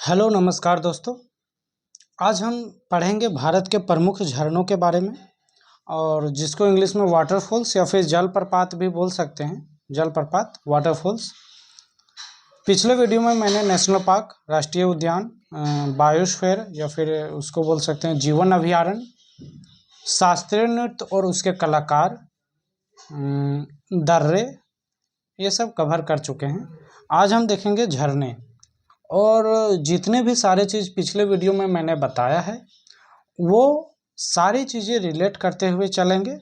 Hello नमस्कार दोस्तों। आज हम पढ़ेंगे भारत के प्रमुख झरनों के बारे में, और जिसको इंग्लिश में वाटरफॉल्स या फिर जलप्रपात भी बोल सकते हैं। जलप्रपात, वाटरफॉल्स। पिछले वीडियो में मैंने नेशनल पार्क, राष्ट्रीय उद्यान, बायोस्फीयर या फिर उसको बोल सकते हैं जीवन अभयारण्य, शास्त्रीय नृत्य और उसके कलाकार, दर्रे, ये सब कवर कर चुके हैं। आज हम देखेंगे झरने, और जितने भी सारे चीज़ पिछले वीडियो में मैंने बताया है वो सारी चीज़ें रिलेट करते हुए चलेंगे।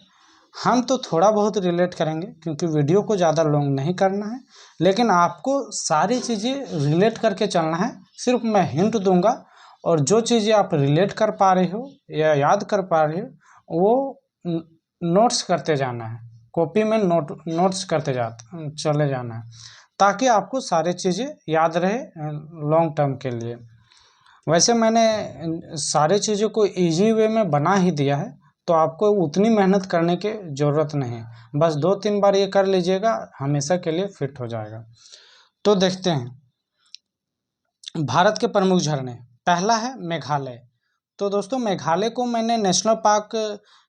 हम तो थोड़ा बहुत रिलेट करेंगे क्योंकि वीडियो को ज़्यादा लॉन्ग नहीं करना है, लेकिन आपको सारी चीज़ें रिलेट करके चलना है। सिर्फ मैं हिंट दूंगा, और जो चीज़ें आप रिलेट कर पा रहे हो या याद कर पा रहे हो वो नोट्स करते जाना है। कॉपी में नोट्स करते चले जाना है, ताकि आपको सारी चीज़ें याद रहे लॉन्ग टर्म के लिए। वैसे मैंने सारी चीज़ों को इजी वे में बना ही दिया है, तो आपको उतनी मेहनत करने की ज़रूरत नहीं है। बस 2-3 बार ये कर लीजिएगा, हमेशा के लिए फिट हो जाएगा। तो देखते हैं भारत के प्रमुख झरने। पहला है मेघालय। तो दोस्तों, मेघालय को मैंने नेशनल पार्क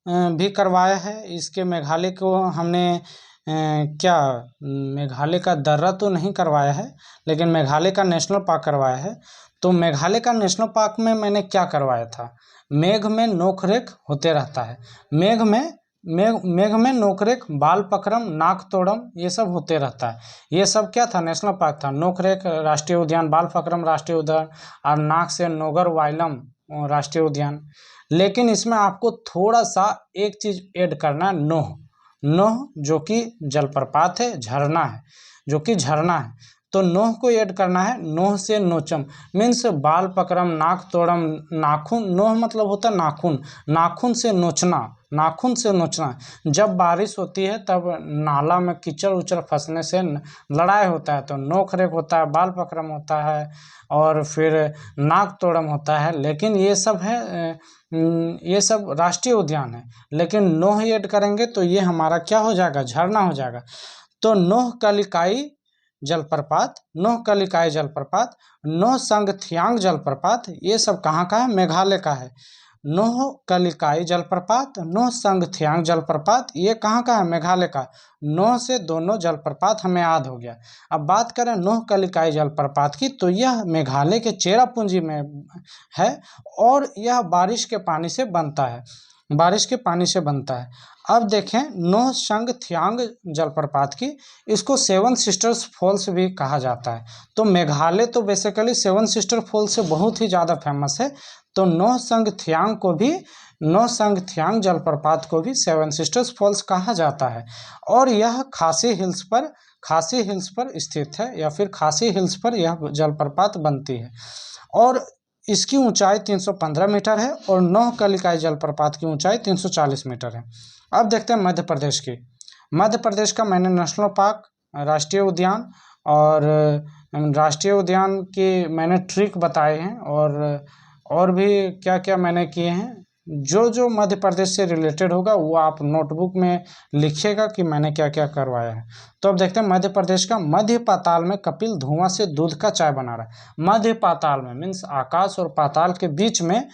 भी करवाया है। इसके मेघालय को हमने मेघालय का दर्रा तो नहीं करवाया है, लेकिन मेघालय का नेशनल पार्क करवाया है। तो मेघालय का नेशनल पार्क में मैंने क्या करवाया था? मेघ में नोकरेख होते रहता है। मेघ में नोकरेख, बाल पकरम, नाक तोड़म, ये सब होते रहता है। ये सब क्या था? नेशनल पार्क था। नोकरेख राष्ट्रीय उद्यान, बाल पकरम राष्ट्रीय उद्यान, और नाक से नोगर वाइलम राष्ट्रीय उद्यान। लेकिन इसमें आपको थोड़ा सा एक चीज ऐड करना है, नोह। नोह जो कि जलप्रपात है, झरना है, जो कि झरना है। तो नोह को ऐड करना है। नोह से नोचम मीन्स बाल पकड़म, नाक तोड़म, नाखून। नोह मतलब होता है नाखून। नाखून से नोचना, नाखून से नोचना। जब बारिश होती है तब नाला में कीचड़ उचड़ फंसने से लड़ाई होता है, तो नोक रेख होता है, बाल पकड़म होता है, और फिर नाक तोड़म होता है। लेकिन ये सब है, ये सब राष्ट्रीय उद्यान है। लेकिन नोह ऐड करेंगे तो ये हमारा क्या हो जाएगा? झरना हो जाएगा। तो नोह कलिकाई जलप्रपात, नोह कलिकाई जलप्रपात, नोह संगथियांग जलप्रपात, ये सब कहाँ का है? मेघालय का है। नोह कलिकाई जलप्रपात, नोह संगथियांग जलप्रपात, ये कहाँ का है? मेघालय का। नोह से दोनों जलप्रपात हमें याद हो गया। अब बात करें नोह कलिकाई जलप्रपात की, तो यह मेघालय के चेरापूंजी में है, और यह बारिश के पानी से बनता है। बारिश के पानी से बनता है। अब देखें नोह संगथियांग जलप्रपात की, इसको सेवन सिस्टर्स फॉल्स भी कहा जाता है। तो मेघालय तो बेसिकली सेवन सिस्टर फॉल्स से बहुत ही ज़्यादा फेमस है। तो नोह संगथियांग जलप्रपात को भी सेवन सिस्टर्स फॉल्स कहा जाता है। और यह खासी हिल्स पर स्थित है, या फिर खासी हिल्स पर यह जलप्रपात बनती है। और इसकी ऊंचाई 315 मीटर है, और नोह कलिकाई जलप्रपात की ऊंचाई 340 मीटर है। अब देखते हैं मध्य प्रदेश की। मध्य प्रदेश का मैंने नेशनल पार्क, राष्ट्रीय उद्यान और राष्ट्रीय उद्यान की मैंने ट्रिक बताए हैं, और भी क्या क्या मैंने किए हैं। जो जो मध्य प्रदेश से रिलेटेड होगा वो आप नोटबुक में लिखिएगा कि मैंने क्या क्या करवाया है। तो अब देखते हैं मध्य प्रदेश का। मध्य पाताल में कपिल धुआं से दूध का चाय बना रहा है। मध्य पाताल में मीन्स आकाश और पाताल के बीच में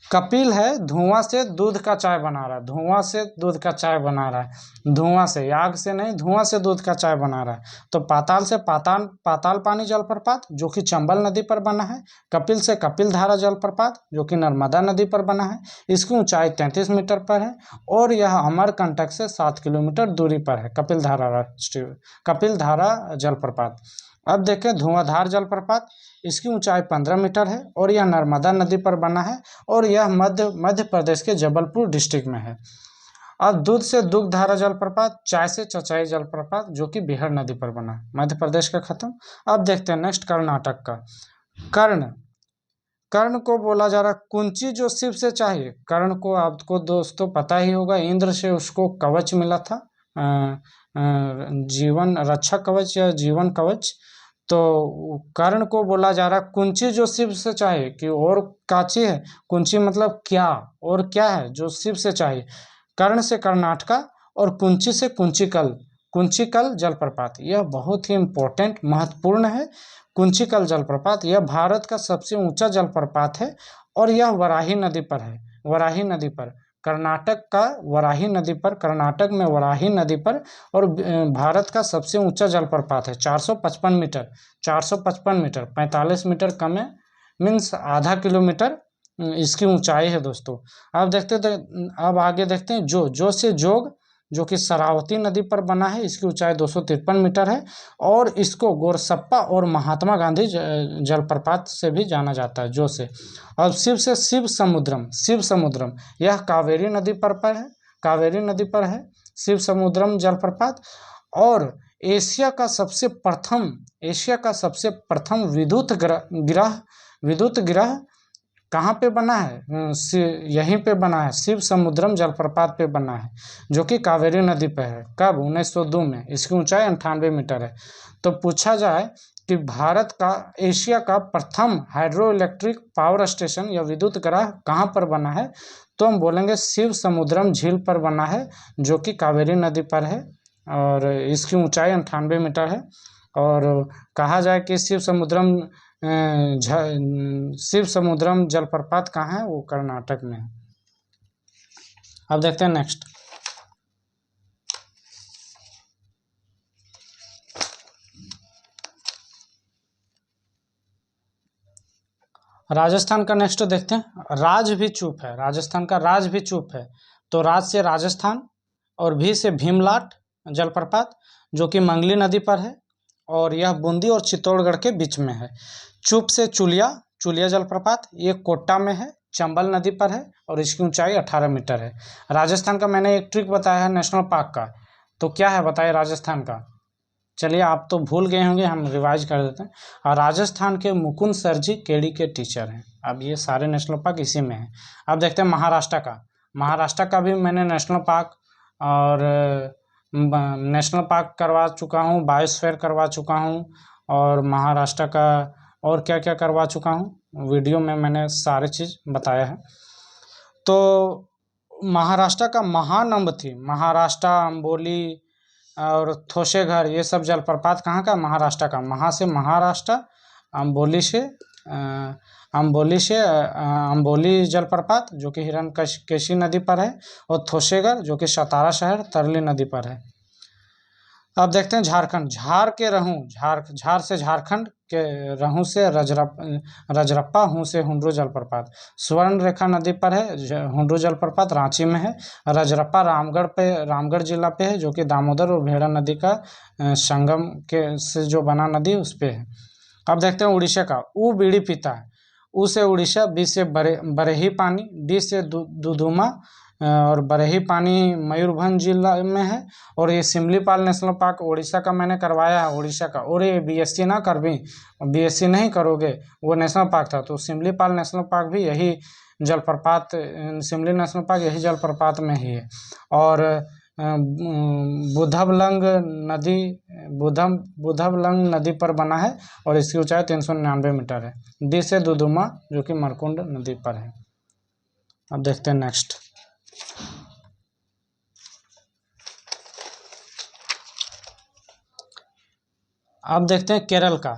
कपिल है, धुआं से दूध का चाय बना रहा है। धुआं से दूध का चाय बना रहा है, धुआं से, आग से नहीं, धुआं से दूध का चाय बना रहा है। तो पाताल से पाताल पानी जलप्रपात, जो कि चंबल नदी पर बना है। कपिल से कपिल धारा जलप्रपात, जो कि नर्मदा नदी पर बना है। इसकी ऊंचाई 33 मीटर पर है, और यह अमरकंटक से 7 किलोमीटर दूरी पर है। कपिल धारा जलप्रपात। अब देखें धुआंधार जलप्रपात, इसकी ऊंचाई 15 मीटर है, और यह नर्मदा नदी पर बना है, और यह मध्य प्रदेश के जबलपुर डिस्ट्रिक्ट में है। अब दूध से दुग्धारा जलप्रपात, चाय से चचाई जलप्रपात, जो कि बिहार नदी पर बना है। मध्य प्रदेश का खत्म। अब देखते हैं नेक्स्ट कर्नाटक का। कर्ण को बोला जा रहा कुंची, जो शिव से चाहिए। कर्ण को आपको दोस्तों पता ही होगा, इंद्र से उसको कवच मिला था, जीवन रक्षा कवच या जीवन कवच। तो कर्ण को बोला जा रहा कुंची, जो शिव से चाहिए। कि और काची है, कुंची मतलब क्या, और क्या है जो शिव से चाहिए। कर्ण से कर्नाटका, और कुंची से कुंचिकल। कुंचिकल जलप्रपात, यह बहुत ही इम्पोर्टेंट महत्वपूर्ण है। कुंचिकल जलप्रपात यह भारत का सबसे ऊंचा जलप्रपात है और यह वराही नदी पर है। वराही नदी पर, कर्नाटक का वराही नदी पर, कर्नाटक में वराही नदी पर, और भारत का सबसे ऊंचा जलप्रपात है। 455 मीटर, 455 मीटर, 45 मीटर कम है, मीन्स आधा किलोमीटर इसकी ऊंचाई है दोस्तों। अब देखते थे, अब आगे देखते हैं जो से जोग, जो कि शरावती नदी पर बना है। इसकी ऊंचाई 253 मीटर है और इसको गोरसप्पा और महात्मा गांधी जलप्रपात से भी जाना जाता है, जो से। अब शिव से शिव समुद्रम, शिव समुद्रम यह कावेरी नदी पर है, कावेरी नदी पर है शिव समुद्रम जलप्रपात। और एशिया का सबसे प्रथम विद्युत ग्रह कहाँ पे बना है? यहीं पे बना है, शिव समुद्रम जलप्रपात पे बना है, जो कि कावेरी नदी पे है। कब? 1902 में। इसकी ऊंचाई 98 मीटर है। तो पूछा जाए कि भारत का, एशिया का प्रथम हाइड्रो इलेक्ट्रिक पावर स्टेशन या विद्युत ग्रह कहाँ पर बना है, तो हम बोलेंगे शिव समुद्रम झील पर बना है, जो कि कावेरी नदी पर है और इसकी ऊंचाई 98 मीटर है। और कहा जाए कि शिव समुद्रम जलप्रपात कहाँ है, वो कर्नाटक में है। अब देखते हैं नेक्स्ट। राजस्थान का नेक्स्ट देखते हैं। राज भी चुप है, राजस्थान का राज भी चुप है। तो राज से राजस्थान और भी से भीमलाट जलप्रपात, जो कि मंगली नदी पर है और यह बूंदी और चित्तौड़गढ़ के बीच में है। चुप से चुलिया जलप्रपात, ये कोटा में है, चंबल नदी पर है और इसकी ऊंचाई 18 मीटर है। राजस्थान का मैंने एक ट्रिक बताया है नेशनल पार्क का, तो क्या है बताइए राजस्थान का? चलिए, आप तो भूल गए होंगे, हम रिवाइज कर देते हैं। और राजस्थान के मुकुंद सर जी केडी के टीचर हैं। अब ये सारे नेशनल पार्क इसी में हैं। अब देखते हैं महाराष्ट्र का भी मैंने नेशनल पार्क और नेशनल पार्क करवा चुका हूँ, बायोस्फीयर करवा चुका हूँ और महाराष्ट्र का और क्या क्या करवा चुका हूँ, वीडियो में मैंने सारे चीज़ बताया है। तो महाराष्ट्र का महानंबथी, महाराष्ट्र, अंबोली और थोशेघर, ये सब जलप्रपात कहाँ का? महाराष्ट्र का। से महाराष्ट्र, अंबोली जलप्रपात, जो कि हिरण्यकेशी नदी पर है, और थोशेघर, जो कि सतारा शहर तरली नदी पर है। अब देखते हैं झारखंड। झार से झारखंड के, रहू से रजरप्पा, हूँ से हुंड्रू जलप्रपात। स्वर्ण रेखा नदी पर है हुंड्रू जलप्रपात, रांची में है। रजरप्पा रामगढ़ जिला पे है, जो कि दामोदर और भेड़ा नदी का संगम के से जो बना नदी उस पे है। अब देखते हैं उड़ीसा का। ऊ बीड़ी पीता है, ऊ से उड़ीसा, बी से बरेही पानी, डी से दुदुमा और बरेही पानी मयूरभंज जिला में है। और ये सिमलीपाल नेशनल पार्क उड़ीसा का मैंने करवाया है, उड़ीसा का। और ये बीएससी ना कर भी, बीएससी नहीं करोगे, वो नेशनल पार्क था। तो सिमलीपाल नेशनल पार्क भी यही जलप्रपात, सिमली नेशनल पार्क यही जलप्रपात में ही है। और बुधबलंग नदी पर बना है और इसकी ऊंचाई 399 मीटर है। डी से दुदुमा, जो कि मरकुंड नदी पर है। अब देखते हैं नेक्स्ट। अब देखते हैं केरल का।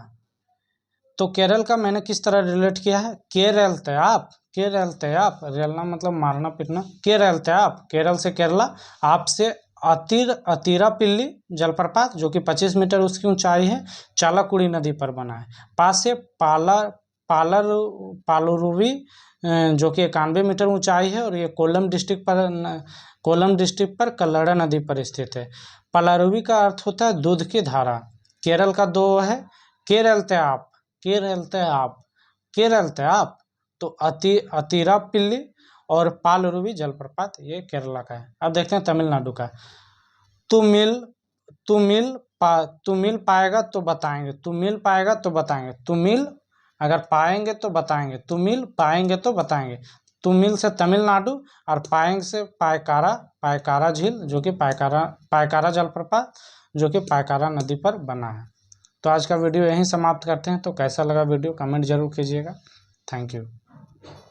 तो केरल का मैंने किस तरह रिलेट किया है? केरल तयाप, रेलना मतलब मारना पीटना। केरल से केरला, आप से अतीरापिल्ली जलप्रपात, जो कि 25 मीटर उसकी ऊंचाई है, चालाकुड़ी नदी पर बना है। पास से पालरुवी, जो कि 91 मीटर ऊंचाई है और ये कोल्लम डिस्ट्रिक्ट पर कल्लड़ा नदी पर स्थित है। पालारुवी का अर्थ होता है दूध की धारा। केरल का दो है, केरल तयाप, तो अतीरापिल्ली और पालरुवी जलप्रपात, ये केरला का है। अब देखते हैं तमिलनाडु का। तू मिल पाएगा तो बताएंगे, अगर पाएंगे तो बताएंगे, पाएंगे तो बताएंगे। तुमिल से तमिलनाडु और पाएंग से पायकारा झील, जो कि पायकारा जलप्रपात, जो कि पायकारा नदी पर बना है। तो आज का वीडियो यहीं समाप्त करते हैं। तो कैसा लगा वीडियो कमेंट जरूर कीजिएगा। Thank you.